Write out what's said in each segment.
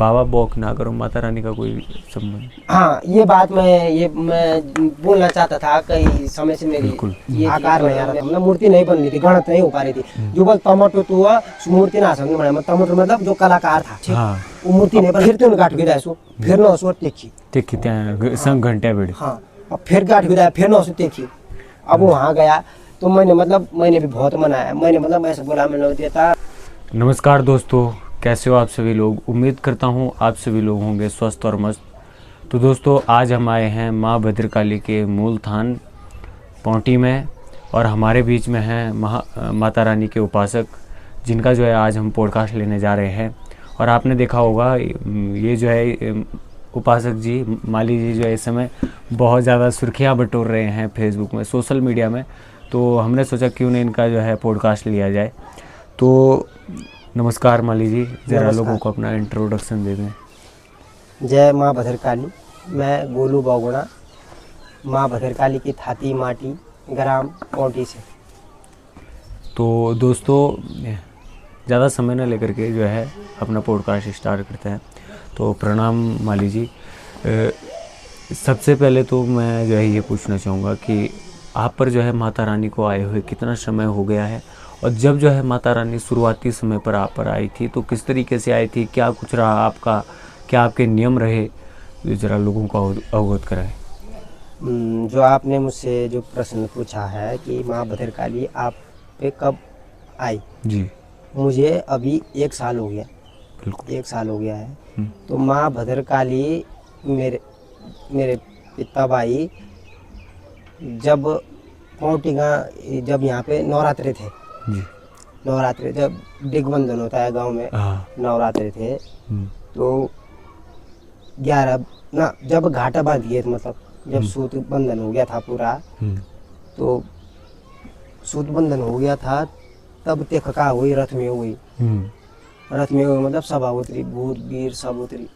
बाबा भौकनागर और माता रानी का कोई संबंध? हाँ, ये बात मैं बोलना चाहता था। कई समय से मेरी बिल्कुल। ये आकार नहीं आ रहा था, मतलब मूर्ति नहीं बन रही थी, गणत नहीं हो पा रही थी। जो बस टमाटो तो हुआ मूर्ति ना समझ में, टमाटो मतलब जो कलाकार था, ठीक, हाँ। वो मूर्ति नहीं, पर फिर तो गाठ गिरा सो फिर न सो देखी, देखी त्या संग घंटा बेड़। हाँ, अब फिर गाठ गिरा फिर न सो देखी। अब वहाँ गया तो मैंने भी बहुत मनाया, मैंने मतलब ऐसा बोला, मैंने देता। नमस्कार दोस्तों, कैसे हो आप सभी लोग? उम्मीद करता हूँ आप सभी लोग होंगे स्वस्थ और मस्त। तो दोस्तों, आज हम आए हैं माँ भद्रकाली के मूल थान पौंटी में, और हमारे बीच में हैं माता रानी के उपासक, जिनका जो है आज हम पॉडकास्ट लेने जा रहे हैं। और आपने देखा होगा ये जो है उपासक जी, माली जी जो है इस समय बहुत ज़्यादा सुर्खियाँ बटोर रहे हैं फेसबुक में, सोशल मीडिया में। तो हमने सोचा क्यों नहीं इनका जो है पॉडकास्ट लिया जाए। तो नमस्कार माली जी, ज़रा लोगों को अपना इंट्रोडक्शन दे दें। जय माँ भद्रकाली। मैं गोलू बहुगुणा, माँ भद्रकाली की थाती माटी, ग्राम पौंटी से। तो दोस्तों, ज़्यादा समय न लेकर के जो है अपना पॉडकास्ट स्टार्ट करते हैं। तो प्रणाम माली जी। सबसे पहले तो मैं जो है ये पूछना चाहूँगा कि आप पर जो है माता रानी को आए हुए कितना समय हो गया है, और जब जो है माता रानी शुरुआती समय पर आप पर आई थी तो किस तरीके से आई थी, क्या कुछ रहा आपका, क्या आपके नियम रहे, ज़रा लोगों को अवगत कराएं। जो आपने मुझसे जो प्रश्न पूछा है कि माँ भद्रकाली आप पे कब आई, जी मुझे अभी 1 साल हो गया। बिल्कुल। 1 साल हो गया है। तो माँ भद्रकाली मेरे पिता भाई जब पौंटी जब यहाँ पे नवरात्रे थे, जी। नवरात्रे जब दिग्बंधन होता है गांव में, हाँ। नवरात्रे थे, तो 11 ना जब घाटा बांध गए थे, मतलब जब सूत बंधन हो गया था पूरा, तो सूत बंधन हो गया था तब तेखका हुई, रथ में हुई, रथ में हुई मतलब सभा उतरी, भूत वीर सब उतरी,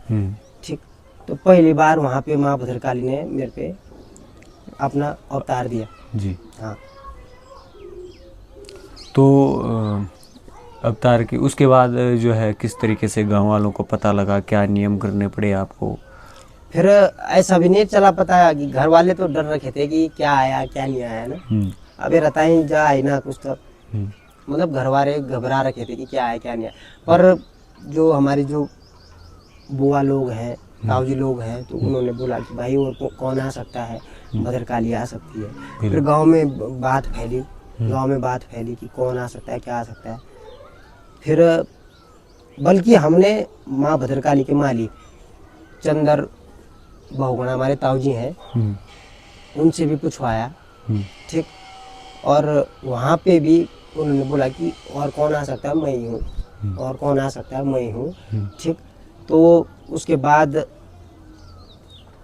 ठीक। तो पहली बार वहाँ पे माँ भद्रकाली ने मेरे पे अपना अवतार दिया। जी। हाँ। तो अवतार की उसके बाद जो है किस तरीके से गांव वालों को पता लगा, क्या नियम करने पड़े आपको? फिर ऐसा भी नहीं चला पता कि घर वाले तो डर रखे थे कि क्या आया क्या नहीं आया ना। अबे रताई जा आई ना कुछ, तो मतलब घर वाले घबरा रखे थे कि क्या आया क्या नहीं आया। पर जो हमारे जो बुआ लोग हैं, ताऊजी लोग हैं, तो उन्होंने बोला कि भाई और कौन आ सकता है, भद्रकाली आ सकती है। फिर गांव में बात फैली कि कौन आ सकता है, क्या आ सकता है। फिर बल्कि हमने माँ भद्रकाली के मालिक चंदर बहुगुणा हमारे ताऊजी हैं, उनसे भी पूछवाया, ठीक। और वहाँ पे भी उन्होंने बोला कि और कौन आ सकता है, मैं ही हूँ, और कौन आ सकता है, मैं ही हूँ, ठीक। तो उसके बाद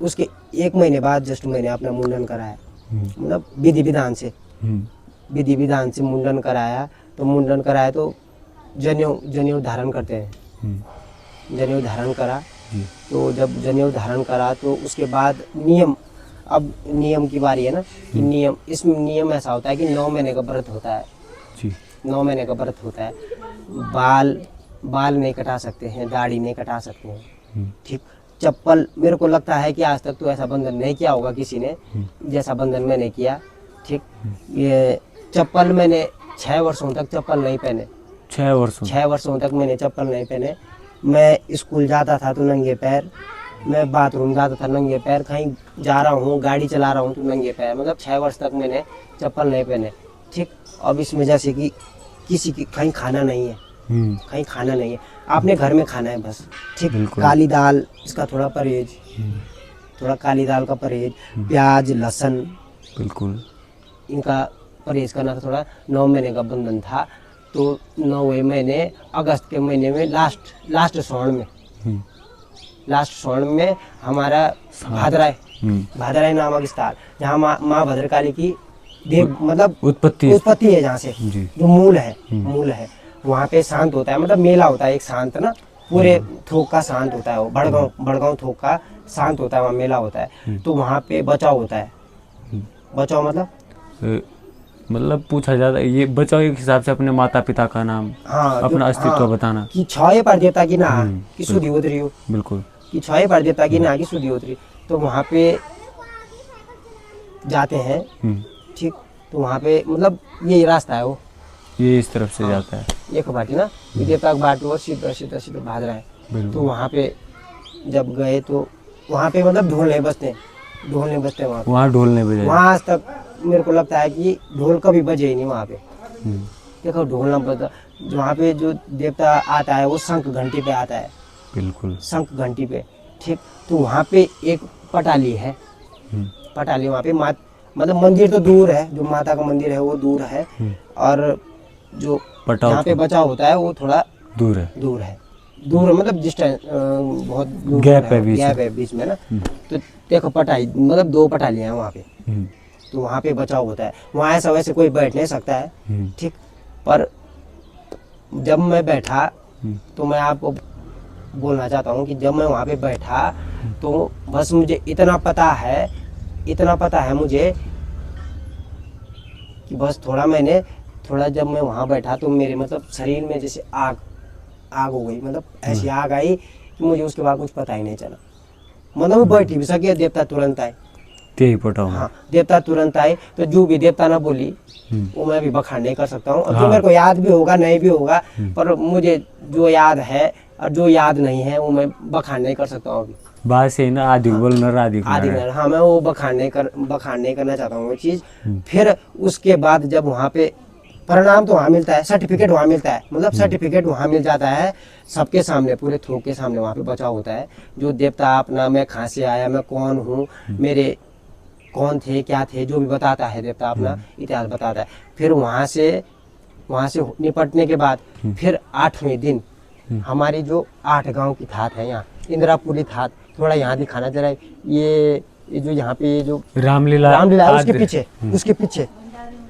उसके 1 महीने बाद जस्ट मैंने अपना मुंडन कराया, मतलब विधि विधान से मुंडन कराया। तो मुंडन कराया तो जनेऊ धारण करते हैं, जनेऊ धारण करा। तो जब जनेऊ धारण करा तो उसके बाद नियम, अब नियम की बारी है ना, कि नियम, इसमें नियम ऐसा होता है कि 9 महीने का व्रत होता है जी। 9 महीने का व्रत होता है। बाल नहीं कटा सकते हैं, दाढ़ी नहीं कटा सकते हैं, ठीक। चप्पल, मेरे को लगता है कि आज तक तो ऐसा बंधन नहीं किया होगा किसी ने जैसा बंधन मैंने किया, ठीक। ये चप्पल मैंने 6 वर्षों तक चप्पल नहीं पहने। 6 वर्षों तक मैंने चप्पल नहीं पहने। मैं स्कूल जाता था तो नंगे पैर, मैं बाथरूम जाता था नंगे पैर, कहीं जा रहा हूँ, गाड़ी चला रहा हूँ तो नंगे पैर, मतलब 6 वर्ष तक मैंने चप्पल नहीं पहने, ठीक। अब इसमें जैसे कि किसी की कहीं खाना नहीं है, कहीं खाना नहीं है, आपने घर में खाना है बस, ठीक। काली दाल, इसका थोड़ा परहेज, थोड़ा काली दाल का परहेज, प्याज लहसुन, बिल्कुल इनका परहेज करना था थोड़ा। 9 महीने का बंधन था। तो 9वें महीने अगस्त के महीने में लास्ट स्वर्ण में हमारा भादराई नामक स्थान, जहाँ माँ भद्रकाली की देव मतलब उत्पत्ति है, जहाँ से जो मूल है वहाँ पे शांत होता है, मतलब मेला होता है एक शांत ना, पूरे थोक का शांत होता है वो, बड़गांव थोक का शांत होता है, वहाँ मेला होता है। तो वहाँ पे बचाव होता है। बचाव मतलब पूछा जाता है ये बचाव के हिसाब से अपने माता पिता का नाम, हाँ अपना अस्तित्व बताना। कि छाए पर देवता की ना कि बिल्कुल। सुधी उतरी हो, बिल्कुल। कि छाए पर देवता की ना कि सुधी उतरी, तो वहाँ पे जाते हैं। ठीक, तो वहाँ पे मतलब यही रास्ता है वो, ये इस तरफ से जाता है। एक बाटी ना ये देवता का बाट और सीधा सीधा सीधा भाग रहा है। बिल्कुल। तो वहाँ पे जब गए तो वहाँ पे मतलब ढोल नहीं बजते, ढोल नहीं बजते वहाँ पे। वहाँ ढोल नहीं बजाए। वहाँ आज तक मेरे को लगता है कि ढोल कभी बजे ही नहीं वहाँ पे। हम्म, देखो ढोल ना बजता, वहाँ पे जो देवता आता है वो शंख घंटी पे आता है, बिल्कुल। शंख घंटी पे। ठीक, तो वहाँ पे एक पटाली है, पटाली वहाँ पे मतलब मंदिर तो दूर है, जो माता का मंदिर है वो दूर है, और जो जहाँ पे बचाव होता है वो थोड़ा दूर है। दूर है, दूर मतलब डिस्टेंस बहुत दूर गैप है बीच गैप है बीच में ना। तो देखो पटाई मतलब 2 पटालियाँ हैं वहाँ पे, तो वहाँ पे बचाव होता है। वहाँ ऐसा वैसे कोई बैठ नहीं सकता है। ठीक, पर जब मैं बैठा तो मैं आपको बोलना चाहता हूँ कि जब मैं वहाँ पे बैठा तो बस मुझे इतना पता है मुझे कि बस थोड़ा जब मैं वहाँ बैठा तो मेरे मतलब शरीर में जैसे आग हो गई, मतलब ऐसी आग आई कि मुझे उसके बाद कुछ पता ही नहीं चला। मतलब वो बैठ ही भी सके, देवता तुरंत आए। ते पटाओ। हाँ, देवता तुरंत आए, तो जो भी देवता ना बोली वो मैं भी बखान नहीं कर सकता हूँ। और जो हाँ। मेरे को याद भी होगा नहीं भी होगा, पर मुझे जो याद है और जो याद नहीं है वो मैं बखान नहीं कर सकता हूँ अभी। बात से ना आदि बोल नर आदि आदि नर, हाँ मैं वो बखान नहीं करना चाहता हूँ वो चीज़। फिर उसके बाद जब वहाँ पे परिणाम तो वहाँ मिलता है, सर्टिफिकेट वहाँ मिलता है, मतलब सर्टिफिकेट वहाँ मिल जाता है सबके सामने, पूरे थोक के सामने वहाँ पे बचाव होता है। जो देवता अपना मैं कहाँ से आया, मैं कौन हूँ, मेरे कौन थे क्या थे, जो भी बताता है देवता अपना इतिहास बताता है। फिर वहाँ से निपटने के बाद फिर 8वें दिन हमारी जो 8 गांव की थात है यहाँ इंदिरापुरी थात, थोड़ा यहाँ दिखाना जरा। ये जो यहाँ पे ये जो रामलीला है उसके पीछे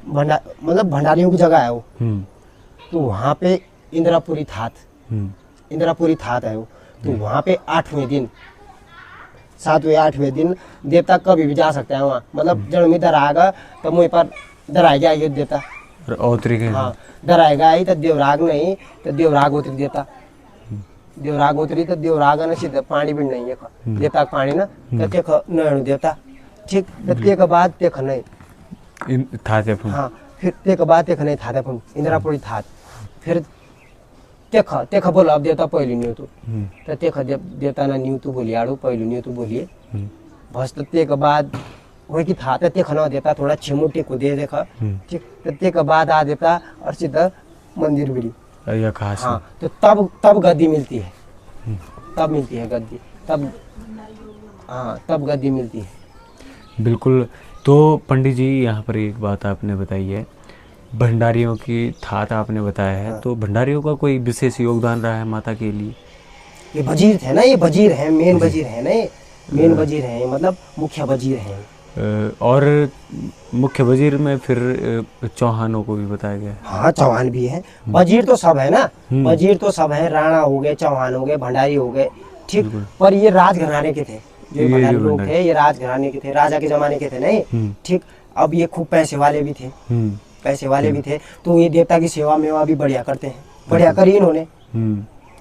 मतलब भंडारियों की जगह है वो। तो वहाँ पे इंदिरापुरी थात है वो। तो वहाँ पे 8वें दिन 7वें 8वें दिन देवता कभी भी जा सकता है वहाँ, मतलब जब में इधर आएगा तो मुँह पर डराएगा ये देवता। औतरी के हाँ, डराएगा ही तो देवराग नहीं तो देवराग उतरी देवता, देवराग उतरी तो देवराग न सीधा पानी भी नहीं है देवता का पानी ना, तो तेख नहीं देवता। ठीक, तो ते के बाद तेख नहीं था ते हाँ, फिर ते के बाद तेख नहीं था ते इंदिरापुरी था। फिर तेख बोला अब देवता पहले न्यू तो तेख देवता ना न्यू तो बोलिए आड़ू पहले न्यू तो बोलिए बस। तो ते के बाद वही की था ते खना देता थोड़ा छिमुटी को दे देखा। ठीक, तो ते के बाद आ देता और सीधा मंदिर बिड़ी। हाँ, तो तब गद्दी मिलती है, तब मिलती है गद्दी, तब गद्दी मिलती है। बिल्कुल। तो पंडित जी यहाँ पर एक बात आपने बताई है, भंडारियों की थात आपने बताया है, तो भंडारियों का कोई विशेष योगदान रहा है माता के लिए? ये वजीर थे ना, ये वजीर है, मेन वजीर है ना, ये मेन वजीर है, मतलब मुख्य वजीर है। और मुख्य वजीर में फिर चौहानों को भी बताया गया है। हाँ, चौहान भी है, वजीर तो सब है ना, वजीर तो सब है, राणा हो गए, चौहान हो गए, भंडारी हो गए। ठीक, पर ये राजघराने के थे, जो भंडारी लोग थे ये राजघराने के थे, राजा के जमाने के थे नहीं। ठीक, अब ये खूब पैसे वाले भी थे, तो ये देवता की सेवा मेवा भी बढ़िया करते हैं, बढ़िया करी इन्होंने।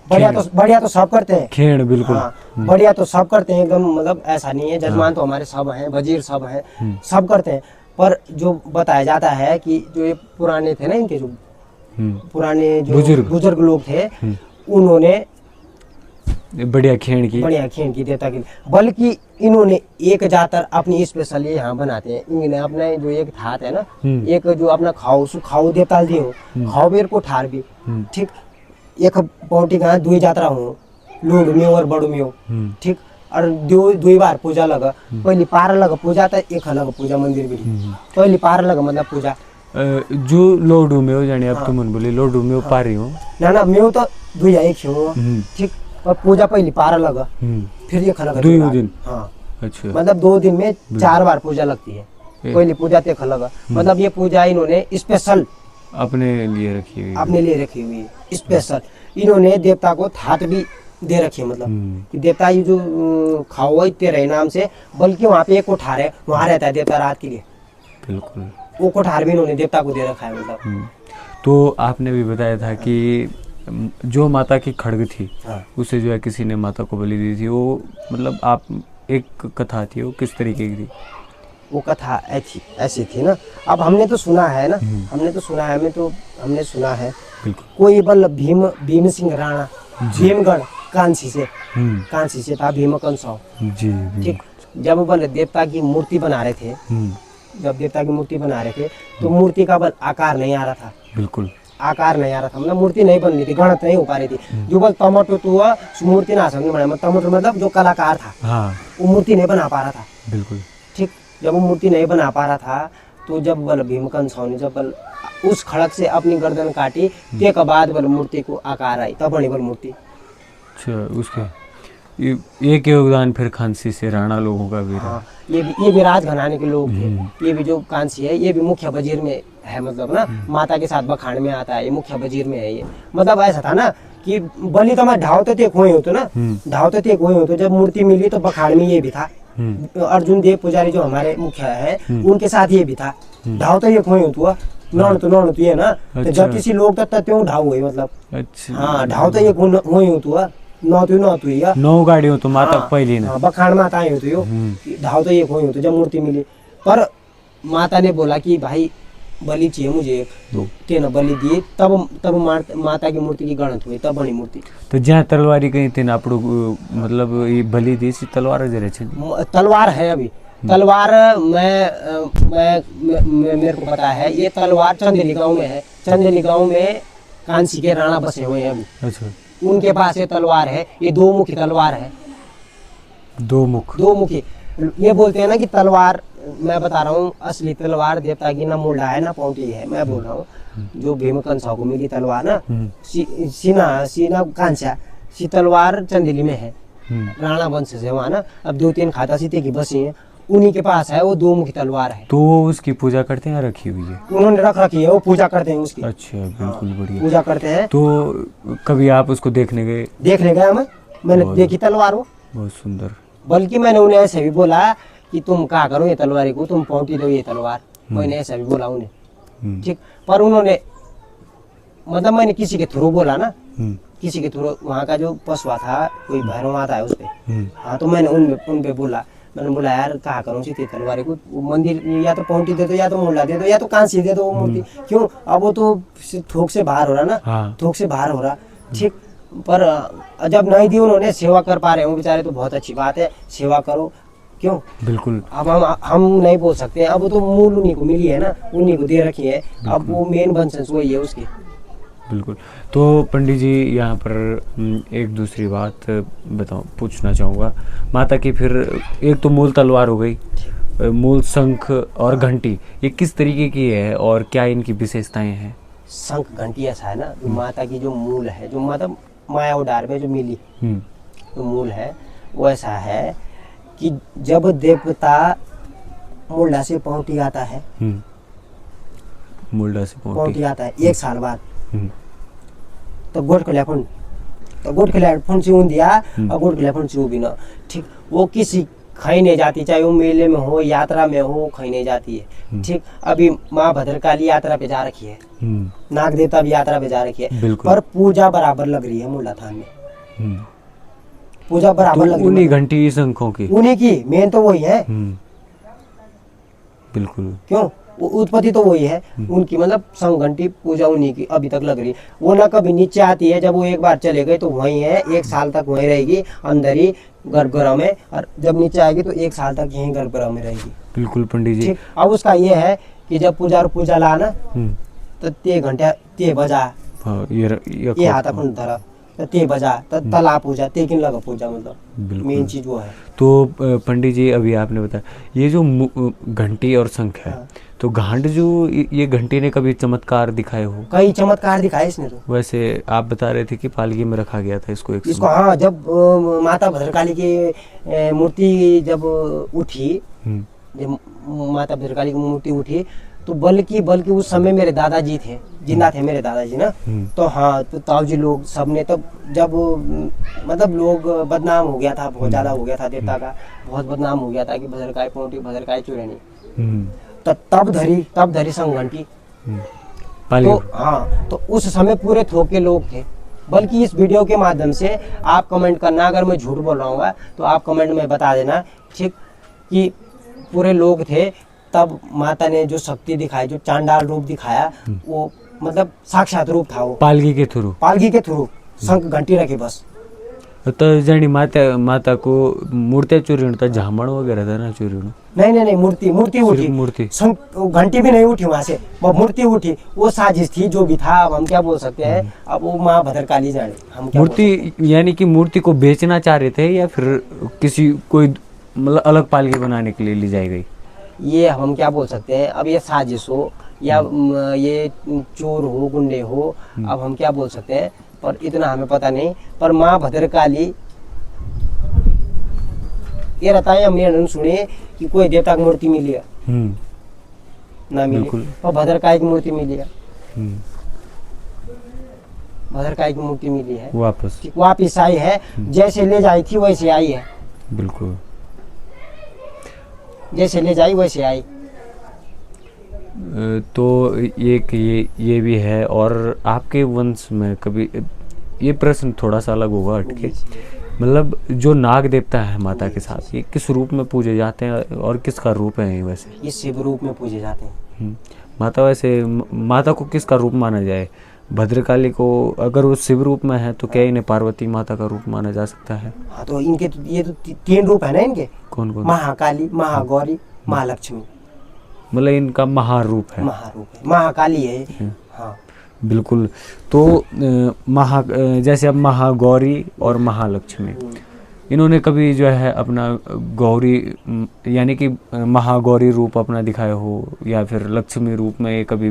बढ़िया तो सब करते हैं, खेड़ बिल्कुल। हाँ, बढ़िया तो सब करते हैं एकदम, मतलब ऐसा नहीं है, जजमान तो हमारे सब हैं, वजीर सब हैं, सब करते हैं। पर जो बताया जाता है कि जो ये पुराने थे ना, इनके जो पुराने जो बुजुर्ग लोग थे, उन्होंने बढ़िया खेण की देवता की, बल्कि इन्होंने एक जातर अपनी स्पेशल यहाँ बनाते हैं। इन्होंने अपना जो एक थात है ना, एक जो अपना खाओ देवता दियो, खाओ बेर को ठार भी। ठीक, एक पौटी का 2 जात्रा हो, लोड में और बड़ो में हो। ठीक, और 2 बार पूजा लगा, पहली पार लगा पूजा तो एक अलग पूजा मंदिर भी, पहली पार लगा मतलब पूजा जो लोडू में हो जाने। अब तुम बोले लोडू में पा रही हूँ ना मैं तो 2 एक हो। ठीक, और पूजा पहली पार लगा, फिर ये खलगा 2 दिन। हाँ, अच्छा, मतलब 2 दिन में 4 बार पूजा लगती है। पहली पूजा ते खलगा, मतलब ये पूजा इन्होंने स्पेशल अपने लिए रखी हुई है, स्पेशल। इन्होंने देवता को थात भी दे रखी है, मतलब कि देवता ये जो खाओ तेरे नाम से, बल्कि वहाँ पे एक कोठार है, वहाँ रहता है देवता रात के लिए। बिल्कुल। वो कोठार भी इन्होंने देवता को दे रखा है मतलब। तो आपने भी बताया था कि जो माता की खड्ग थी हाँ। उसे जो है किसी ने माता को बलि दी थी, वो मतलब आप एक कथा थी, वो किस तरीके की थी? वो कथा ऐसी थी ना। अब हमने तो सुना है ना, हमने तो सुना है, हमने सुना है बिल्कुल। कोई बल भीम सिंह राणा भीमगढ़ कांसी से था भीम कंसाव। जी ठीक, जब बल देवता की मूर्ति बना रहे थे, जब देवता की मूर्ति बना रहे थे तो मूर्ति का बल आकार नहीं आ रहा था, बिल्कुल आकार नहीं आ रहा था, मतलब मूर्ति नहीं बन रही थी, गणत नहीं हो पा रही थी। जो बल टमाटो तो हुआ मूर्ति ना सकने बना, टमाटो मतलब जो कलाकार था हाँ वो मूर्ति नहीं बना पा रहा था। बिल्कुल। ठीक, जब वो मूर्ति नहीं बना पा रहा था तो जब बल भीमकंसाव ने जब बल उस खड़क से अपनी गर्दन काटी ते के बाद बल मूर्ति को आकार आई, तब बनी बल मूर्ति। अच्छा, उसके एक योगदान फिर कांसी से राणा लोगों का भी रहा। हाँ, ये भी राजघराने के लोग थे। ये भी जो कांसी है ये भी मुख्य वजीर में है, मतलब ना माता के साथ बखाड़ में आता है, ये मुख्य वजीर में है ये। मतलब ऐसा था ना कि बलि तो मैं ढाव तो तेक हुए हो तो ना, ढाव तो तेक हुए हो तो जब मूर्ति मिली तो बखाड़ में ये भी था। अर्जुन देव पुजारी जो हमारे मुखिया है उनके साथ ये भी था। ढाव तो ये हुए हो तो नौन तो ये ना, तो जब किसी लोग तक त्यों ढाव हुए मतलब। अच्छा हाँ, ढाव तो ये हुए हो तो नौ गाड़ियों तो माता पहली ना। बखाड़ माता आई हो तो यो ढाव तो ये हुए हो तो जब मूर्ति मिली, पर माता ने बोला कि भाई बलि चाहिए मुझे, तो तेने बलि दिए, तब माता की मूर्ति की गणत हुई, तब बनी मूर्ति। तो जहाँ तलवारी कहीं थे ना आपको, मतलब ये बलि दी सी तलवार जरे छे? तलवार है अभी, तलवार मेरे को पता है, ये तलवार चंदेली गांव में है। चंदेली गांव में कांसी के राणा बसे हुए हैं अभी। अच्छा, उनके पास ये तलवार है, ये दो मुखी तलवार है। दो मुखी। ये बोलते हैं ना कि तलवार, मैं बता रहा हूँ असली तलवार देवता की ना मुंडा है ना पौंटी है, मैं बोल रहा हूँ। जो भीमकंसाव को मिली तलवार ना, सीना कांसा सी तलवार चंदेली में है, राणा वंश से वहाँ ना। अब 2-3 खाता सीते की बसी है, उन्हीं के पास है वो दो मुखी तलवार है। तो वो उसकी पूजा करते हैं, रखी हुई है? उन्होंने रख रखी है, वो पूजा करते हैं उसकी। अच्छा, बिल्कुल बढ़िया। पूजा करते हैं। तो कभी आप उसको देखने गए? देखने गया मैंने देखी तलवार वो, बहुत सुंदर। बल्कि मैंने उन्हें ऐसे भी बोला कि तुम क्या करो ये तलवारी को, तुम पौंटी दो ये तलवार, मैंने ऐसा भी बोला उन्हें। ठीक, पर उन्होंने मतलब मैंने किसी के थ्रू बोला ना, किसी के थ्रू, वहाँ का जो पशुआ था कोई भैरव माता है उस पे। हाँ, तो मैंने उन पे बोला, मैंने बोला यार कहा करूँ सी तलवारी को, मंदिर या तो पौंटी दे दो, या तो मुंडा दे दो, या तो कांसी दे दो वो मूर्ति। क्यों, अब वो तो थोक से बाहर हो रहा ना। हाँ। थोक से बाहर हो रहा। ठीक, पर जब नहीं दी उन्होंने, सेवा कर पा रहे हो बेचारे तो बहुत अच्छी बात है, सेवा करो। क्यों, बिल्कुल। अब हम नहीं बोल सकते, अब तो मूल उन्हीं को मिली है ना, उन्हीं को दे रखी है, अब वो मेन वंशज वही है उसकी। बिल्कुल। तो पंडित जी यहाँ पर एक दूसरी बात पूछना चाहूँगा माता की। फिर एक तो मूल तलवार हो गई, मूल शंख और घंटी, ये किस तरीके की है और क्या इनकी विशेषताएं हैं? शंख घंटी ऐसा है ना, माता की जो मूल है, जो मतलब माया उडार में जो मिली जो मूल है, वो ऐसा है कि जब देवता मुंडा से पौंटी आता है, मुंडा से पौंटी आता है 1 साल बाद, तो गोट के लेफन, तो गोट के लेफन से दिया और गोट के लेफन से भी ना। ठीक, वो किसी खाई नहीं जाती, चाहे वो मेले में हो, यात्रा में हो, खाई नहीं जाती है। ठीक, अभी माँ भद्रकाली यात्रा पे जा रखी है, नाग देवता भी यात्रा पे जा रखी है, पर पूजा बराबर लग रही है मुंडा थान में। पूजा बराबर लग रही है, उन्हीं घंटी शंखों की, उन्हीं की मेन तो वही है। बिल्कुल। क्यों, वो उत्पत्ति तो वही है उनकी, मतलब शंख घंटी पूजा उन्हीं की अभी तक लग रही है। वो ना कभी नीचे आती है, जब वो एक बार चले गए तो वहीं है, 1 साल तक वहीं रहेगी अंदर ही गर्भगृह में, और जब नीचे आएगी तो 1 साल तक यहीं गर्भगृह में रहेगी। बिल्कुल पंडित जी। अब उसका ये है कि जब पूजा ला ना, तो 3 घंटे 3 बजा, ये हाथ अपन धरा तो 3 बजा, तो तला पूजा, 3 लगा पूजा, मतलब मेन चीज वो है। तो पंडित जी अभी आपने बताया ये जो घंटी और शंख है, तो घाट जो ये घंटी ने कभी चमत्कार दिखाए हो? कई चमत्कार दिखाए इसने तो। वैसे आप बता रहे थे कि पालकी में रखा गया था इसको, इसको हाँ, जब माता भद्रकाली की मूर्ति जब उठी, जब माता भद्रकाली की मूर्ति उठी, तो बल्कि उस समय मेरे दादाजी थे, जिंदा थे मेरे दादाजी ना। तो हाँ, तो ताऊजी लोग सबने, तब जब मतलब लोग बदनाम हो गया था, बहुत ज्यादा हो गया था, देवता का बहुत बदनाम हो गया था कि भद्रकाली पौंटी, भद्रकाली चूरनी। तब धरी संघंटी। पाली तो हाँ, तो उस समय पूरे थोके लोग थे। बल्कि इस वीडियो के माध्यम से आप कमेंट करना, अगर मैं झूठ बोल रहा हूँ तो आप कमेंट में बता देना, ठीक, कि पूरे लोग थे। तब माता ने जो शक्ति दिखाई, जो चांडाल रूप दिखाया, वो मतलब साक्षात रूप था वो, पालकी के थ्रू शंख घंटी रखी बस। तो जणी माता को मूर्तियां चोरी होता, झामण वगैरह था ना चोरी होना? नहीं, मूर्ति उठी, मूर्ति, शंख घंटी भी नहीं उठी वहां से, वो मूर्ति उठी। वो साजिश थी जो भी था, अब हम क्या बोल सकते हैं, अब वो माँ भद्रकाली जाने हम क्या मूर्ति, यानी कि मूर्ति को बेचना चाह रहे थे या फिर किसी कोई मतलब अलग पालकी बनाने के लिए ली जाई गई? ये हम क्या बोल सकते हैं, अब ये साजिश हो या ये चोर हो, गुंडे हो, अब हम क्या बोल सकते हैं, पर इतना हमें पता नहीं। पर माँ भद्रकाली ये रहता है, हमने सुने कि कोई देवता की मूर्ति मिली है, ना मिली, और भद्रकाली की मूर्ति मिली है, भद्रकाली की मूर्ति मिली है, वापिस आई है। जैसे ले जाई थी वैसे आई है, बिल्कुल जैसे ले जाई वैसे आई। तो ये भी है। और आपके वंश में कभी, ये प्रश्न थोड़ा सा अलग होगा हटके, मतलब जो नाग देवता है माता के साथ, ये किस रूप में पूजे जाते हैं और किसका रूप है ये? वैसे ये शिव रूप में पूजे जाते हैं। माता, वैसे माता को किसका रूप माना जाए? भद्रकाली को अगर वो शिव रूप में है तो क्या इन्हें पार्वती माता का रूप माना जा सकता है? हाँ, तो इनके तो ये तो 3 रूप है ना इनके। कौन कौन? महाकाली, महागौरी, महालक्ष्मी। मतलब इनका महारूप है, महाकाली है। हाँ बिल्कुल। तो जैसे अब महागौरी और महालक्ष्मी, इन्होंने कभी जो है अपना गौरी यानी कि महागौरी रूप अपना दिखाया हो या फिर लक्ष्मी रूप में कभी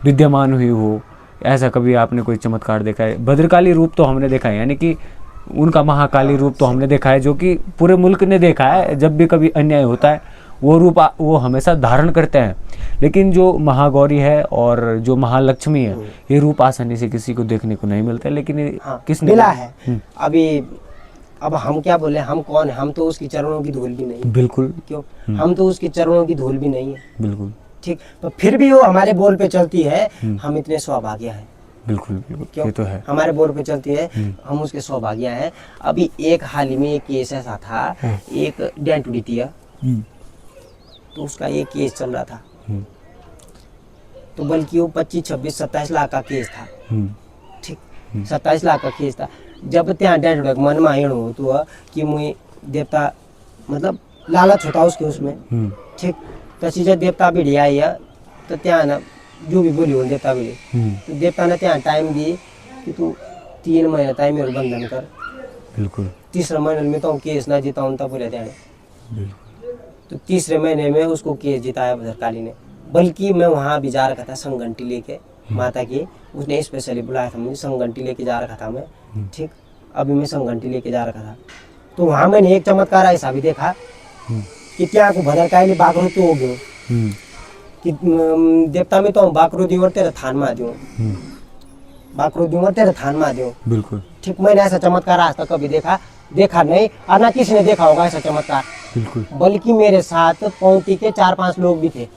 विद्यमान हुई हो, ऐसा कभी आपने कोई चमत्कार देखा है? भद्रकाली रूप तो हमने देखा है, यानी कि उनका महाकाली रूप तो हमने देखा है, जो कि पूरे मुल्क ने देखा है। जब भी कभी अन्याय होता है वो रूप वो हमेशा धारण करते हैं। लेकिन जो महागौरी है और जो महालक्ष्मी है, ये रूप आसानी से किसी को देखने को नहीं मिलता, लेकिन किसने मिला है अभी। अब हम क्या बोले, हम कौन है? हम तो उसकी चरणों की धूल भी नहीं। बिल्कुल। क्यों? हम तो उसकी चरणों की धूल भी नहीं है। बिल्कुल ठीक, तो फिर भी वो हमारे बोल पे चलती है। हम इतने सौभाग्य हैं। बिल्कुल, ये तो है। हमारे बोल पे चलती है, हम उसके सौभाग्य हैं। अभी एक हाल ही में एक केस ऐसा था, एक डेंट उड़ी थी, तो उसका एक केस चल रहा था, तो बल्कि वो 25, 26, 27 लाख का केस था। ठीक, 27 लाख का केस था। जब त्या डेंट उड़ा मन में आयण हो तो कि मुझे देवता मतलब लालच होता उसके उसमें। ठीक, तसी जब देवता भी आई है तो त्या ना जो भी बोली हो देवता भी, तो देवता ने त्या टाइम दी कि तू 3 महीना टाइम मेरे बंधन कर। बिल्कुल। 3रे महीने में तो केस ना जीता तब बोले त्या, तो 3रे महीने में उसको केस जिताया भद्रकाली ने। बल्कि मैं वहाँ भी जा रखा था संघंटी लेके माता की, उसने स्पेशली बुलाया था मुझे, संघंटी लेके जा रखा था मैं। ठीक, अभी मैं संघंटी लेके जा रखा था, तो वहाँ मैंने एक चमत्कार ऐसा भी देखा कि क्या को भद्रकाली बाकरू तो हो गयो कि देवता में तो हम बाकरू दियो तेरे थान में दियो, बाकरू दियो तेरे थान में दियो। बिल्कुल। ठीक, मैंने ऐसा चमत्कार आज तक कभी देखा नहीं, और ना किसी ने देखा होगा ऐसा चमत्कार। बिल्कुल। बल्कि मेरे साथ पौंटी के 4-5 लोग भी थे,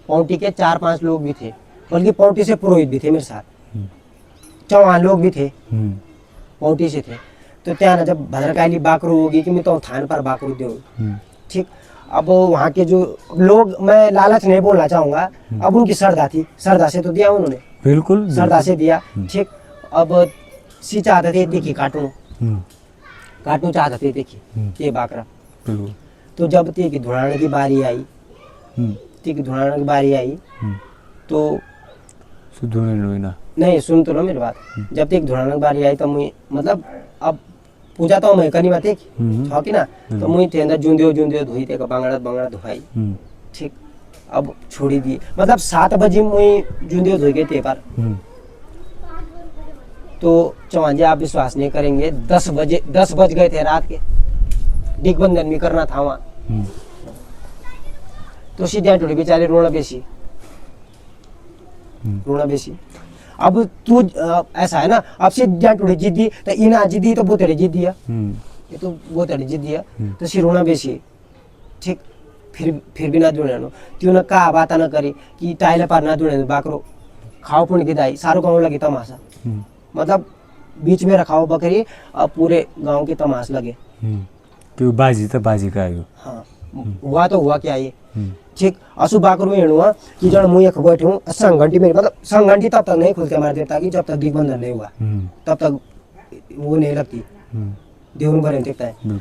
पौंटी के 4-5 लोग भी थे, बल्कि पौंटी से पुरोहित भी थे मेरे साथ, चौहान लोग भी थे, पौंटी से थे। तो त्या ना जब भद्रकाली बाकरू होगी कि मैं तो थान पर बाकरू दूँ। ठीक, अब वहाँ के जो लोग, मैं लालच नहीं बोलना चाहूँगा, अब उनकी श्रद्धा थी, श्रद्धा से तो दिया उन्होंने। बिल्कुल, श्रद्धा से दिया। ठीक, अब सी चाहते थे देखिए काटू चाहते थे देखिए ये बाकरा। तो जब ते की धुड़ाने की बारी आई, तो नहीं सुन तो लो मेरी बात। जब तक धुड़ाने की बारी आई तो मुझे मतलब अब पूजा तो मैं करनी बात हो कि ना, तो मुझे थे अंदर जुंदियो धोई थे, बांगड़ा धोई। ठीक, अब छोड़ी दी, मतलब 7 बजे मुझे जुंदियो धोई गए थे पर। तो चौहान जी आप विश्वास नहीं करेंगे, 10 बज गए थे रात के, दिग्बंधन भी करना था वहाँ। तो सीधे टूटी बेचारे रोना बेसी। अब तू ऐसा है ना, अब सीधे टूटी जिद्दी तो इना जिद्दी तो बहुत जिद्दी है, ये तो बहुत जिद्दी है, तो सी रोना बेसी। ठीक, फिर भी ना दुणे त्यो न का बात न करे कि टाइले पार ना दुणे बाकरो खाओ पुण्य की दाई सारो गाँव लगे तमाशा मतलब बीच में रखाओ बकरी अब पूरे गांव की तमाश लगे त्यो बाजी तो बाजी का आयो हाँ हुआ तो हुआ क्या ये ठीक असु बाकरो में हुआ कि जब मुँह एक बैठे हूँ संघंटी में मतलब संघंटी तब तक नहीं खुलती हमारे देवता की जब तक दिग्बंधन नहीं हुआ तब तक वो नहीं लगती देवन भरे देखता है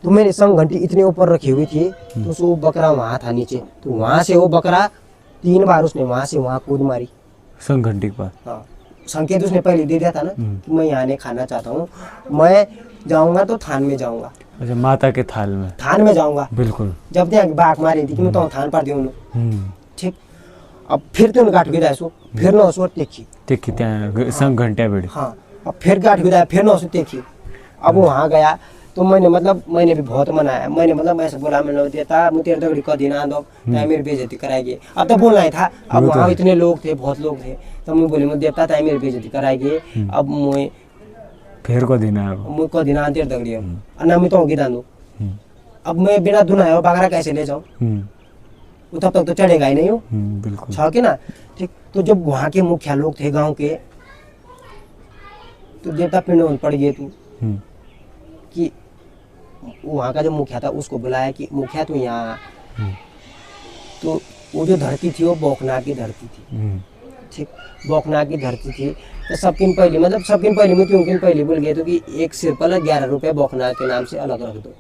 तो मैंने संघंटी इतने ऊपर रखी हुई थी तो वो बकरा वहां था नीचे तो वहां से वो बकरा 3 बार उसने वहां से वहां कूद मारी संघंटी के पास हाँ संकेत उसने पहले दे दिया था ना कि मैं यहाँ नहीं खाना चाहता हूँ मैं जाऊंगा तो थान में जाऊंगा अच्छा माता के थान में जाऊंगा बिल्कुल जब ત્યાં बाघ मारी थी कि मैं तो थान पर देऊँ ठीक अब फिर तो गाठ गिरा सो फिर न सो देखी त्या संघंटिया बेड़ी हाँ अब फिर गाठ गिरा फिर न सो देखी अब वहाँ गया तो मैंने भी बहुत मनाया मैंने मतलब ऐसे बोला मैंने देता मैं तेरे दगड़ी कदी ना दो मेरी बेइज्जती कराएगी अब तो बोलना ही था अब वहाँ इतने लोग थे बहुत लोग थे तो मैं बोली मैं देवता था मेरी बेइज्जती कराएगी अब मैं फिर को दिन मैं कदी ना तेरे दगड़ी ना मैं तो होगी दान अब मैं बिना धुनाया बकरा कैसे ले जाऊँ वो तब तक तो चढ़ेगा ही नहीं हो बिल्कुल छा के ना ठीक तो जब वहाँ के मुखिया लोग थे गाँव के तो देवता पिंड पड़ गए तू कि वहाँ का जो मुखिया था उसको बुलाया कि मुखिया तू यहाँ तो वो जो धरती थी वो बोकना की धरती थी ठीक बोकना की धरती थी तो सबकिन पहले मतलब सबकिन पहले में क्योंकि पहले बोल गए तो कि एक सिर पर 11 रुपये बोकनाग के नाम से अलग रख दो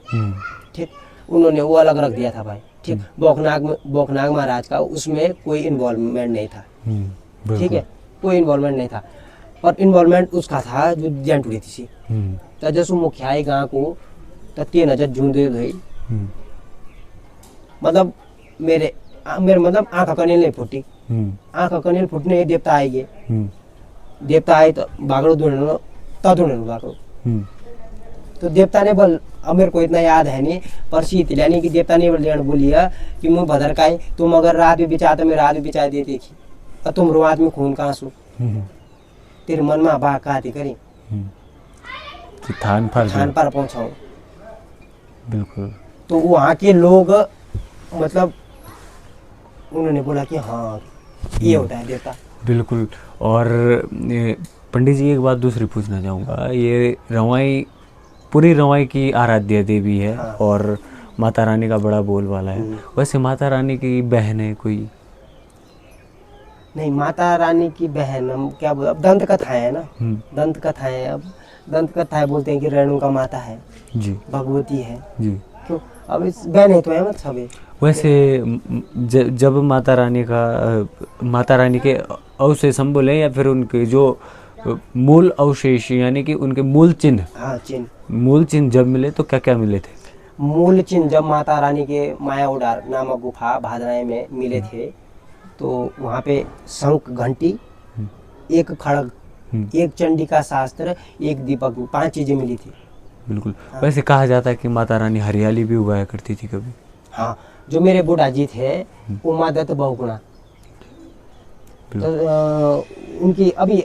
ठीक उन्होंने वो अलग रख दिया था भाई ठीक बोकनाग महाराज का उसमें कोई इन्वॉल्वमेंट नहीं था ठीक है कोई इन्वॉल्वमेंट नहीं था पर इन्वॉल्वमेंट उसका था जो जेंटुड़ी थी तो जैसे मुखिया गाँव को तो 3 हजार झूंदे गई मतलब मेरे मतलब आँख कनेल नहीं फूटी आँख कनेल फूटने देवता आएंगे देवता आए तो बागड़ो ढूंढने ढूंढने बागड़ो तो देवता ने बोल अब मेरे को इतना याद है नहीं पर शीत यानी कि देवता ने बोलिया कि मैं भदर का तुम अगर रात भी बिछा तो मैं रात भी बिछा दे देखी और तुम रुआत में खून का आंसू तेरे मन में बाघ का करी थान पर पहुंचाऊं बिल्कुल तो वहाँ के लोग मतलब उन्होंने बोला कि हाँ ये होता है देवता बिल्कुल। और पंडित जी एक बात दूसरी पूछना चाहूँगा ये रवाई पूरी रवाई की आराध्य देवी है हाँ। और माता रानी का बड़ा बोलबाला है वैसे माता रानी की बहन है कोई नहीं माता रानी की बहन हम क्या बोल अब दंत कथाएं है ना दंत कथाएं अब दंत कथाएं बोलते हैं कि रेणुका माता है जी भगवती है जी क्यों अब इस बहन है तो है मत सब वैसे जब माता रानी के अवशेष हम बोले या फिर उनके जो मूल अवशेष यानी कि उनके मूल चिन्ह हाँ मूल चिन्ह जब मिले तो क्या क्या मिले थे मूल चिन्ह जब माता रानी के माया उडार नामक गुफा भादराए में मिले थे तो वहाँ पे शंख घंटी एक खड़ग एक चंडी का शास्त्र एक दीपक 5 चीजें मिली थी बिल्कुल। हाँ। वैसे कहा जाता है कि माता रानी हरियाली भी उगाया करती थी कभी हाँ जो मेरे बुढ़ा जी थे उमा दत्त बहुगुणा तो उनकी अभी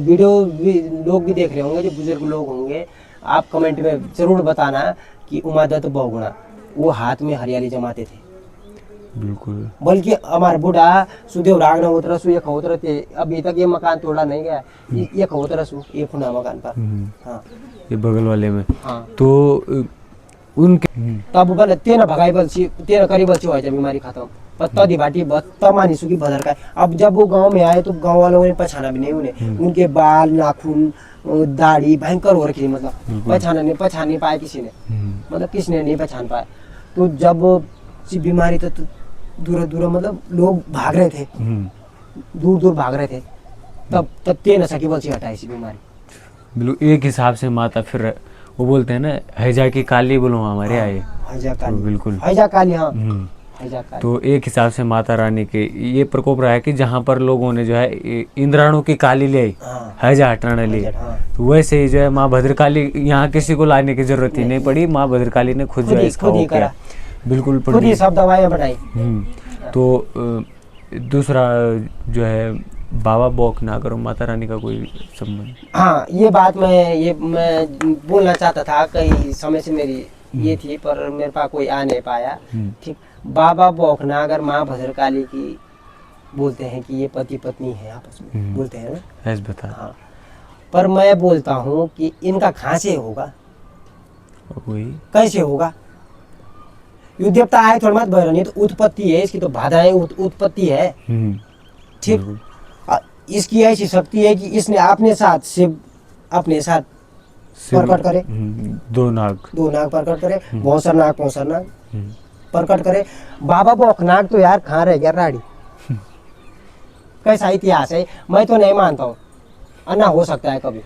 वीडियो भी लोग भी देख रहे होंगे जो बुजुर्ग लोग होंगे आप कमेंट में जरूर बताना कि उमा दत्त बहुगुणा वो हाथ में हरियाली जमाते थे बिल्कुल। बल्कि हमारे बूढ़ा सुदेव रागना उतरा सु एक उतरा थे अभी तक ये मकान तोड़ा नहीं गया एक उतरा सु ये खुना मकान पर हाँ ये बगल वाले में हाँ तो उनके तब बोले तेना भगाई बल्छी तेना करी बल्छी हो जाए बीमारी खत्म पर तदी बाटी तमानी सुखी भदर का अब जब वो गांव में आए तो गांव वालों ने पहचाना भी नहीं उन्हें उनके बाल नाखून दाढ़ी भयंकर हो रखी मतलब पहचान नहीं पाया किसी ने मतलब किसी ने नहीं पहचान पाया तो जब बीमारी तो दूर मतलब लोग भाग रहे थे दूर भाग रहे थे तब तेना सकी बल्छी हटाई सी बीमारी बिल्कुल। एक हिसाब से माता फिर वो बोलते हैं ना हैजा की काली बोलो हमारे आए हैजा काली तो बिल्कुल हैजा काली हाँ हैजा काली तो एक हिसाब से माता रानी के ये प्रकोप रहा है कि जहाँ पर लोगों ने जो है इंद्राणु की काली ले आई हैजा हटाने लिए तो वैसे ही जो है माँ भद्रकाली यहाँ किसी को लाने की जरूरत ही नहीं पड़ी माँ भद्रकाली ने खुद जो है इसका वो किया बिल्कुल खुद ही सब दवाइयाँ बनाई। तो दूसरा जो है बाबा बोकनाग और माता रानी का कोई संबंध? हाँ ये बात मैं बोलना चाहता था कई समय से मेरी ये थी, पर मेरे पास कोई आ नहीं पाया। हम्म। ठीक, बाबा बौखनागर माँ भद्रकाली की बोलते हैं कि ये पति पत्नी है, आपस में बोलते हैं ना। ऐसे बता। हाँ, पर मैं बोलता हूँ कि इनका कहाँ से होगा, वही। कैसे होगा? युद्ध देवता आए थोड़ा मत भैरनी, तो उत्पत्ति है इसकी, तो बाधाएं उत्पत्ति है। ठीक, बिल्कुल। इसकी ऐसी शक्ति है कि इसने अपने साथ शिव अपने साथ प्रकट करे, दो नाग। दो नाग प्रकट करे, भौसर नाग हम्म। प्रकट करे। बाबा बौखनाग तो यार कहाँ रह गया राड़ी? कैसा इतिहास है, मैं तो नहीं मानता हूँ, अन्ना हो सकता है कभी।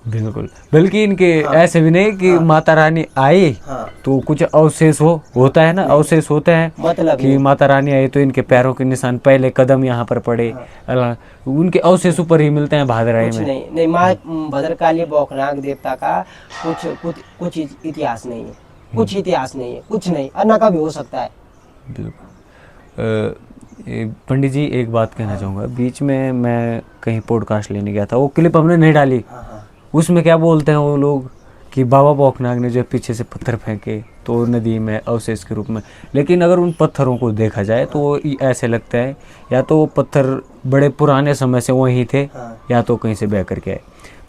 बिल्कुल, बल्कि इनके हाँ। ऐसे भी नहीं कि हाँ। माता रानी आई हाँ, तो कुछ अवशेष होता है ना, अवशेष होते हैं मतलब कि नहीं। माता रानी आई तो इनके पैरों के निशान, पहले कदम यहाँ पर पड़े, उनके अवशेष ऊपर ही मिलते हैं भादराई कुछ में। नहीं माँ भद्रकाली बौखनाग देवता का कुछ इतिहास नहीं है, कुछ इतिहास नहीं है, कुछ नहीं, अन्ना का भी हो सकता है। बिल्कुल। पंडित जी एक बात कहना चाहूँगा, बीच में मैं कहीं पॉडकास्ट लेने गया था, वो क्लिप हमने नहीं डाली, हाँ हाँ उसमें क्या बोलते हैं वो लोग कि बाबा बौखनाग ने जो पीछे से पत्थर फेंके तो नदी में अवशेष के रूप में, लेकिन अगर उन पत्थरों को देखा जाए तो वो ऐसे लगता है या तो वो पत्थर बड़े पुराने समय से वहीं थे, हाँ। या तो कहीं से बह करके आए,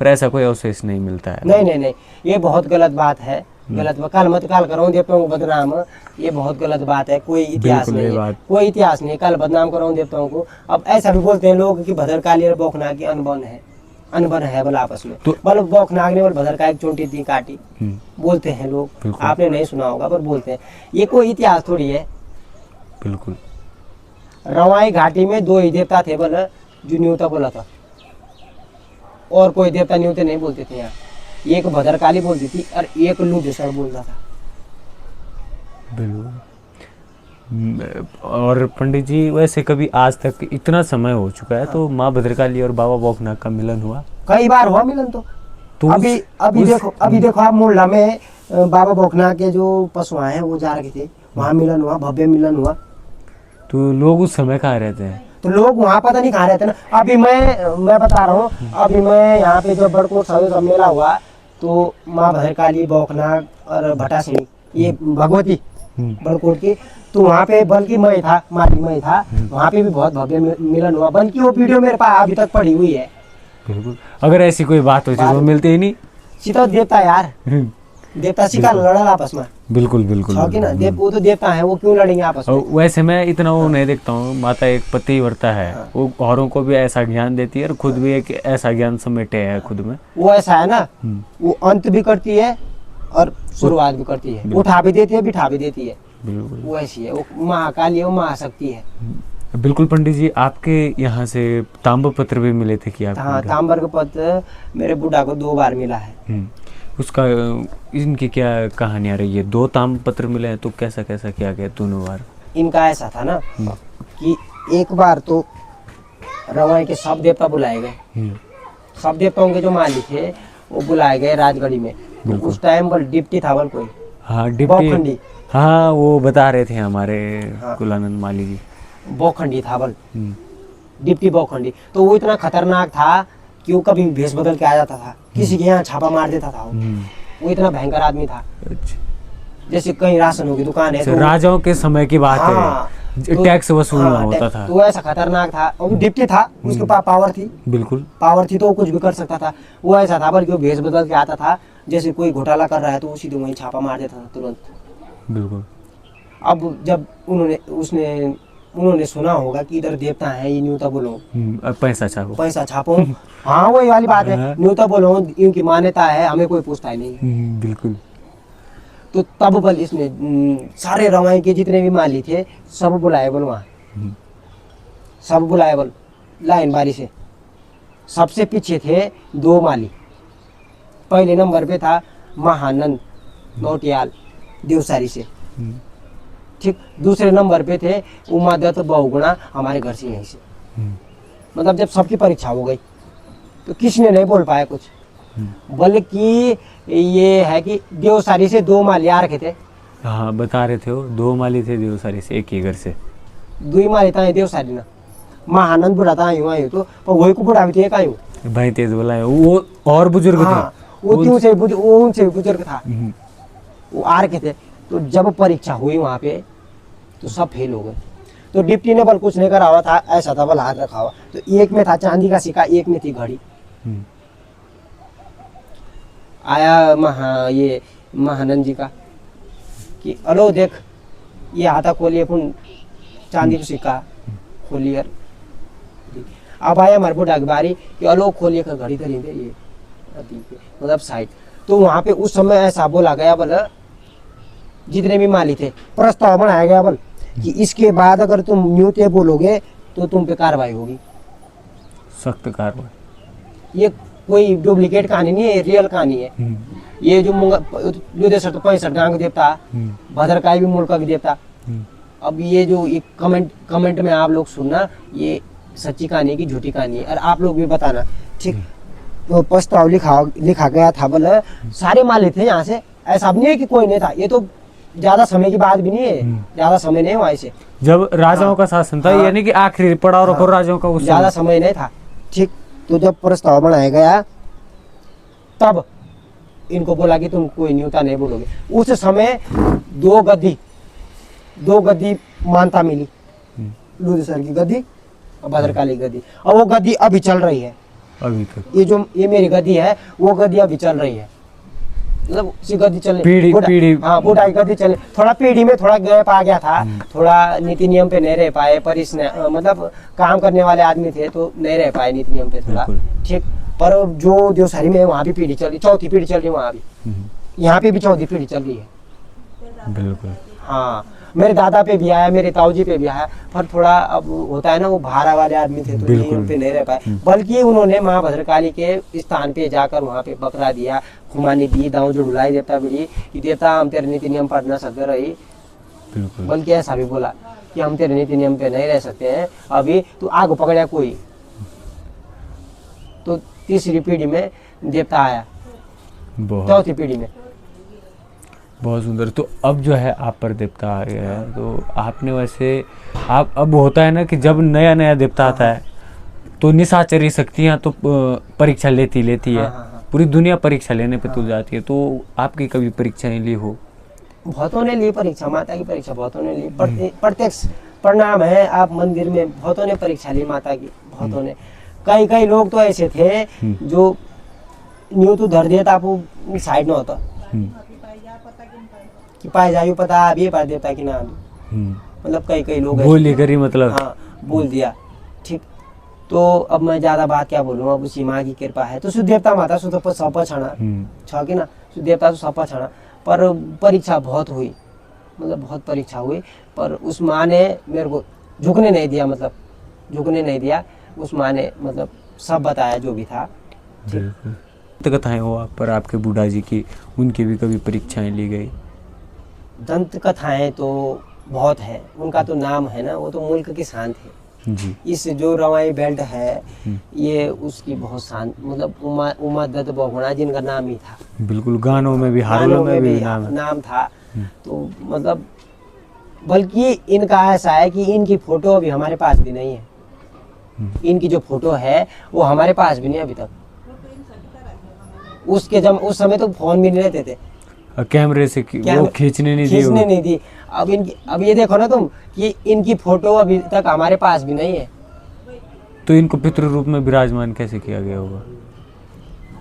पर ऐसा कोई अवशेष नहीं मिलता है। नहीं, ये बहुत गलत बात है, गलत काल मत काल करो देवताओं को बदनाम, ये बहुत गलत बात है। कोई इतिहास बिल्कुल ये नहीं है, बात। कोई इतिहास नहीं, काल बदनाम करो देवताओं को। अब ऐसा भी बोलते हैं लोग कि भद्रकाली और बौखनाग की अनबन है बोला आपस में, तो- बोलो बौखनाग ने बोल भद्रकाली की चोटी दी काटी, बोलते हैं लोग। बिल्कुल। आपने नहीं सुना होगा पर बोलते हैं, ये कोई इतिहास थोड़ी है। बिल्कुल। रवाई घाटी में दो ही देवता थे बोला, जो न्यूता बोला था, और कोई देवता न्यूते नहीं बोलते थे यहाँ। एक भद्रकाली बोलती थी और एक लुधेश्वर बोलता था। बिल्कुल। और पंडित जी वैसे कभी आज तक इतना समय हो चुका है तो माँ भद्रकाली और बाबा बौखनाग का मिलन हुआ? कई बार हुआ मिलन तो उस- अभी देखो आप मोहल्ला में बाबा बौखनाग के जो पशुआ हैं वो जा रखे थे, वहाँ मिलन हुआ, भव्य मिलन हुआ। तो लोग उस समय कहाँ रहते हैं? तो लोग वहाँ पता नहीं कहाँ रहते ना। अभी मैं बता रहा हूँ, अभी मैं यहाँ पे जब बड़कोट सब मेला हुआ तो माँ भद्रकाली बौखनाग और भटासिनी ये भगवती बड़कोट की, तो वहाँ पे बल्कि मैं था, माली मैं था, वहाँ पे भी बहुत भव्य मिलन हुआ, बल्कि वो वीडियो मेरे पास अभी तक पड़ी हुई है। बिल्कुल। अगर ऐसी कोई बात होती तो मिलते ही नहीं। सीता देवता यार, देवता सिखा लड़ा आपस में। बिल्कुल बिल्कुल। कि ना वो तो देवता है, वो क्यों लड़ेंगे आपस में? और वैसे मैं इतना वो नहीं देखता हूँ, माता एक पतिव्रता है, वो औरों को भी ऐसा ज्ञान देती है और खुद भी एक ऐसा ज्ञान समेटे है खुद में। वो ऐसा है ना, वो अंत भी करती है और शुरुआत भी करती है, उठा भी देती है, बिठा भी देती है। बिल्कुल। वो ऐसी है, वो महाकाली है, वो महाशक्ति है। बिल्कुल। पंडित जी आपके यहाँ से ताम्र पत्र भी मिले थे कि आप? हाँ, ताम्बर का पत्र मेरे बुढ़ा को 2 बार मिला है। उसका इनकी क्या कहानियाँ रही है? 2 ताम्र पत्र मिले हैं तो कैसा कैसा किया गया दोनों बार? इनका ऐसा था ना कि एक बार तो रवाई के सब देवता बुलाए गए, सब देवताओं के जो मालिक थे वो बुलाए गए राजगढ़ी में। तो उस टाइम पर डिप्टी था बल कोई, हाँ बौखंडी। डिप्टी, हाँ वो बता रहे थे हमारे कुलानंद माली जी। बौखंडी था बल, डिप्टी बौखंडी। तो वो इतना खतरनाक था कि वो कभी भेष बदल के आ जाता था, किसी के यहाँ छापा मार देता था। वो इतना भयंकर आदमी था। अच्छा। जैसे कहीं राशन की दुकान है तो राजाओं के समय की बात है, टैक्स वसूलना होता था। तो ऐसा खतरनाक था, और वो डिप्टी था, उसके पास पावर थी। बिल्कुल पावर थी तो वो कुछ भी कर सकता था। वो ऐसा था बल्कि वो भेष बदल के आता था, जैसे कोई घोटाला कर रहा है तो वो सीधे वहीं छापा मार देता था तुरंत। बिल्कुल। अब जब उन्होंने सुना होगा कि इधर देवता है, ये न्यूता बोलो, पैसा छापो। हाँ वही वाली बात है, न्यूता बोलो, इनकी मान्यता है, हमें कोई पूछता ही नहीं। बिल्कुल। तो तब बल इसने सारे रवाई के जितने भी माली थे सब बुलाए बल वहाँ, सब बुलाए बल लाइन बारी से। सबसे पीछे थे 2 माली। पहले नंबर पे था महानंद नौटियाल देवसारी से, ठीक। दूसरे नंबर पे थे उमादत्त बहुगुणा हमारे घर से, यहीं से। मतलब जब सबकी परीक्षा हो गई तो किसी ने नहीं बोल पाया कुछ, बल्कि ये है कि देवसारी से 2 माली आ रखे थे। हाँ बता रहे थे वो 2 माली थे देवसारी से, एक ही घर से 2 माली था देवसारी ना। महानंद बुढ़ा था आयु आयु, तो वही को बुढ़ा भी थे एक आयु भाई तेज बोला है वो और बुजुर्ग थे। हाँ, वो उनसे बुजुर्ग था। वो आ रखे थे। तो जब परीक्षा हुई वहाँ पे तो सब फेल हो गए। तो डिप्टी ने बल कुछ नहीं करा हुआ था, ऐसा था बल हाथ रखा हुआ। तो एक में था चांदी का सिक्का, एक में थी घड़ी। आया ये महानंद जी का कि अलो देख ये हाथा खोलिए पुन चांदी का सिक्का खोलिए। अब आया हमारे बुढ़ा की बारी कि अलो खोलिए का घड़ी करी दे ये मतलब साइड। तो वहाँ पे उस समय ऐसा बोला गया बल, जितने भी माली थे प्रस्ताव बनाया गया बल कि इसके बाद अगर तुम न्यूते बोलोगे तो तुम पे कार्रवाई होगी, सख्त कार्रवाई। ये कोई डुप्लीकेट कहानी नहीं है, रियल कहानी है। ये जो लुदेसर तो 65 गांव के देवता, भद्रकाली भी मुल्क के देवता। अब ये जो एक कमेंट में आप लोग सुनना, ये सच्ची कहानी है कि झूठी कहानी है, और आप लोग भी बताना, ठीक। तो प्रस्ताव लिखा गया था बल, सारे माले थे यहाँ से, ऐसा नहीं है कि कोई नहीं था। ये तो ज्यादा समय की बात भी नहीं है, ज्यादा समय नहीं हुआ इसे, जब राजाओं का शासन था, यानी कि आखिरी पड़ाव रखो राजाओं का, उस ज्यादा समय नहीं था, ठीक। तो जब प्रस्ताव बनाया गया तब इनको बोला कि तुम कोई न्यूता नहीं बोलोगे। उस समय दो गद्दी मानता मिली, लुदेसर की गद्दी और भद्रकाली गद्दी, और वो गद्दी अभी चल रही है अभी तक। ये मेरी गद्दी है, वो गद्दी अभी चल रही है, मतलब उसी गद्दी चल पीढ़ी हाँ बुढ़ाई गद्दी चले। थोड़ा पीढ़ी में थोड़ा गैप आ गया था, थोड़ा नीति नियम पे नहीं रह पाए, पर इसने मतलब काम करने वाले आदमी थे तो नहीं रह पाए नीति नियम पे थोड़ा, ठीक। पर जो देवसरी में वहाँ भी पीढ़ी चल रही, चौथी पीढ़ी चल रही है वहाँ भी, यहाँ पे भी चौथी पीढ़ी चल रही है। बिल्कुल हाँ, मेरे दादा पे भी आया, मेरे ताऊजी पे भी आया, पर थोड़ा अब होता है ना, वो भारा वाले आदमी थे तो नियम पे नहीं रह पाए। बल्कि उन्होंने माँ भद्रकाली के स्थान पे जाकर वहाँ पे बकरा दिया, खुमानी दी, दाऊ जो ढुलाई देवता बिड़ी कि देवता हम तेरे नीति नियम पर न सकते रही। बल्कि ऐसा भी बोला कि हम तेरे नीति नियम पे नहीं रह सकते हैं, अभी तू आग पकड़ा कोई। तो तीसरी पीढ़ी में देवता आया, चौथी पीढ़ी में। बहुत सुंदर। तो अब जो है आप पर देवता आ गया है, तो आपने वैसे आप अब होता है ना कि जब नया देवता आता है तो निशाचरी शक्तियाँ तो परीक्षा लेती है। पूरी दुनिया परीक्षा लेने पे तुल जाती है। तो आपकी कभी परीक्षाएं ली हो? बहुतों ने ली परीक्षा, माता की परीक्षा बहुतों ने ली, प्रत्यक्ष परिणाम है। आप मंदिर में बहुतों ने परीक्षा ली माता की, बहुतों ने। कई लोग तो ऐसे थे जो न्यू तो धर दिया था, वो साइड में होता कि पाए जायु पता अभी पाए देवता की नाम, मतलब कई लोग बोली करी, मतलब हाँ बोल दिया, ठीक। तो अब मैं ज्यादा बात क्या बोलूँ, अब उसी माँ की कृपा है। तो शुद्ध देवता माता शुद्ध सपा छाना छ कि ना, शुद्ध देवता तो सपा छाना। पर परीक्षा बहुत हुई, मतलब बहुत परीक्षा हुई, पर उस माँ ने मेरे को झुकने नहीं दिया, मतलब झुकने नहीं दिया। उस माँ ने मतलब सब बताया जो भी था। कथाएं हो आप पर आपके बूढ़ा जी की, उनकी भी कभी परीक्षाएं ली गई? दंत कथाएं तो बहुत है, उनका तो नाम है ना, वो तो मुल्क की शान थे जी। इस जो रवाई बेल्ट है ये उसकी बहुत शान, मतलब उमा दत्त बहुगुणा जिनका नाम ही था। बिल्कुल, गानों में भी, हारों में भी नाम था। तो मतलब बल्कि इनका ऐसा है कि इनकी फोटो अभी हमारे पास भी नहीं है। इनकी जो फोटो है वो हमारे पास भी नहीं अभी तक। उस समय तो फोन भी नहीं रहते थे, कैमरे से वो खींचने नहीं दी। अब ये देखो ना तुम कि इनकी फोटो अभी तक हमारे पास भी नहीं है। तो इनको पितृ रूप में विराजमान कैसे किया गया होगा?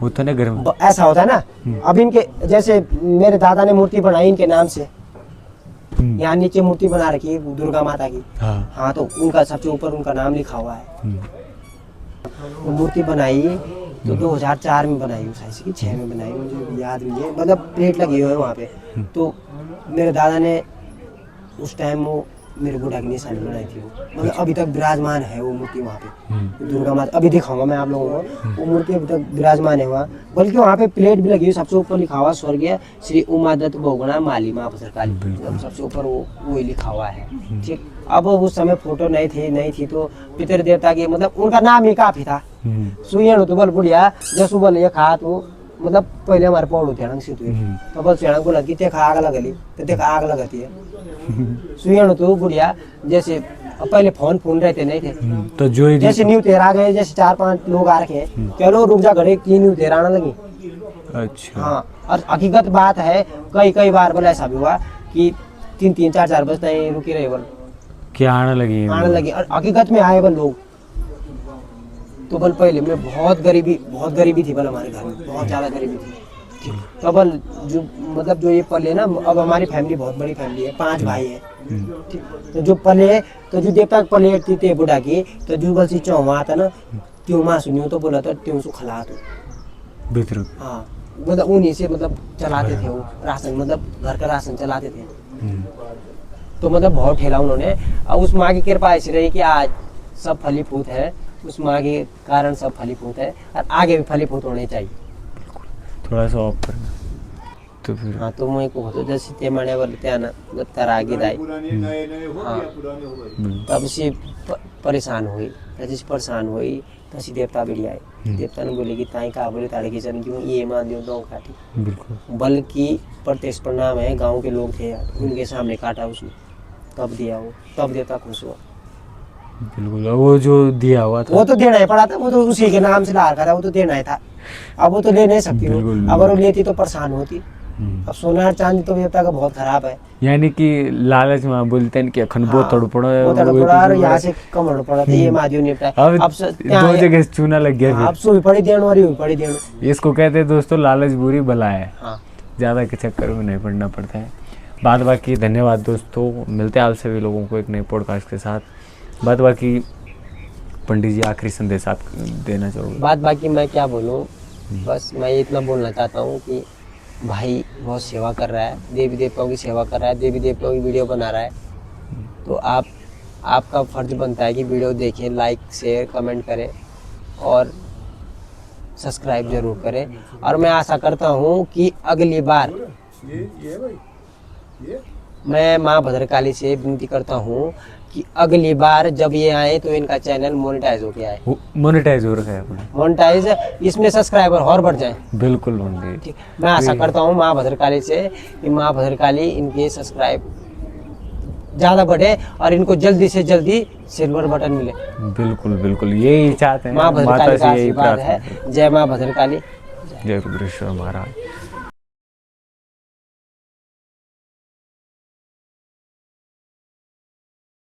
होता ना घर में ऐसा होता है ना। अब इनके जैसे मेरे दादा ने मूर्ति बनाई इनके नाम से, यहाँ नीचे मूर्ति बना रखी है दुर्गा माता की। हाँ तो उनका सबसे ऊपर उनका नाम लिखा हुआ है। वो मूर्ति बनाई तो 2004 में बनाई, उस की 6 में बनाई, मुझे याद नहीं है, मतलब प्लेट लगी हुई है वहाँ पे। तो मेरे दादा ने उस टाइम वो मेरे बूढ़ा की निशानी बनाई थी, मतलब अभी तक विराजमान है वो मूर्ति वहाँ पे। दुर्गा माता अभी दिखाऊंगा मैं आप लोगों को, वो मूर्ति अभी तक विराजमान है वहाँ। बल्कि वहाँ पे प्लेट भी लगी हुई, सबसे ऊपर लिखा हुआ स्वर्गीय श्री उमा दत्त बहुगुणा माली माँ भद्रकाली, सबसे ऊपर वो लिखा हुआ है, ठीक। अब उस समय फोटो नहीं थी तो पितर देवता के मतलब उनका नाम ही काफी था। सुयण तो बल बुढ़िया जसु बल ये खा तो मतलब पहले हमारे पौड़ थे तो बल सुयण को लगी ते आग लगली तो देखा आग लगती है। सुयण तो बुढ़िया जैसे पहले फोन रहते नहीं थे, तो जो जैसे न्यू तेरा गए, जैसे 4-5 लोग आ रखे हैं, चलो रुक जा घड़े 3 न्यू तेरा आने लगी। अच्छा हाँ और हकीकत बात है, कई बार बोला ऐसा भी हुआ कि 3-3, 4-4 बजे तक रुकी रहे बोल, क्या आने लगी और हकीकत में आए बोल लोग। तो बोल पहले में बहुत गरीबी थी बोल, हमारे घर में बहुत ज़्यादा गरीबी थी। तो बोल जो मतलब जो ये पले ना, अब हमारी फैमिली बहुत बड़ी फैमिली है, 5 भाई है। ठीक, तो जो पले तो जो देवता पले थी बुढ़ा की, तो जो बल सी चौवा आता ना, त्यों माँ सुनियो तो बोला तो त्यों सु खला तो बितर हाँ, मतलब उन्हीं से मतलब चलाते थे वो राशन, मतलब घर का राशन चलाते थे। तो मतलब बहुत ठेला उन्होंने, और उस माँ की कृपा ऐसी रही कि आज सब फलीभूत है, उस माँ के कारण सब फलीभूत है, और आगे भी फलीभूत होने चाहिए। थोड़ा सा ऑफ करना तो फिर हाँ, तो मैं को तो जैसे ते माने बोले ते आना जब तारा आगे दाई, हाँ, तब से परेशान हुई, जैसे परेशान हुई तसी देवता बढ़िया है। देवता ने बोले कि ताई का बोले ताड़े किचन क्यों ये मान दियो दो काटी, बिल्कुल बल्कि प्रत्यक्ष प्रणाम है, गांव के लोग थे यार, उनके सामने काटा उसने, तब दिया वो, तब देवता खुश हुआ। बिल्कुल। वो जो दिया हुआ था वो तो देना ही पड़ा था, वो तो उसी के नाम से ला रखा था, वो तो देना ही था। अब वो तो ले नहीं सकती वो, बिल्कुल, अगर वो लेती तो परेशान होती। अब सोना और चांदी तो देवता का बहुत खराब है, यानी कि लालच में बोलते हैं कि अखन वो तड़पड़ो वो तड़पड़ा और यहाँ से कम होना पड़ा था, ये मादियो निपटा। अब दो जगह से चूना लग गया अब सुई पड़ी देण और हुई पड़ी देण। इसको कहते हैं दोस्तों लालच बुरी बला है, हाँ, ज़्यादा के चक्कर में नहीं पड़ना पड़ता है। बात बाकी धन्यवाद दोस्तों, मिलते हैं आप सभी लोगों को एक नए पॉडकास्ट के साथ। बात बाकी पंडित जी आखिरी संदेश आप देना चाहोगे? बात बाकी मैं क्या बोलूँ, बस मैं इतना बोलना चाहता हूँ कि भाई बहुत सेवा कर रहा है, देवी देवताओं की सेवा कर रहा है, देवी देवताओं की वीडियो बना रहा है, तो आपका फर्ज बनता है कि वीडियो देखें, लाइक शेयर कमेंट करें और सब्सक्राइब जरूर करें। और मैं आशा करता हूँ कि अगली बार मैं माँ भद्रकाली से विनती करता हूँ कि अगली बार जब ये आए तो इनका चैनल मोनेटाइज होके आए। मोनेटाइज हो रखा है अपना, मोनेटाइज, इसमें सब्सक्राइबर और बढ़ जाए। बिल्कुल होंगे। ठीक, मैं आशा करता हूँ माँ भद्रकाली से कि माँ भद्रकाली इनके सब्सक्राइब ज़्यादा बढ़े और इनको जल्दी से जल्दी सिल्वर बटन मिले। बिल्कुल बिल्कुल यही चाहते हैं, माँ भद्रकाली का से यही आशीर्वाद प्रार्थना है। जय माँ भद्रकाली, जय रुद्रेश्वर महाराज।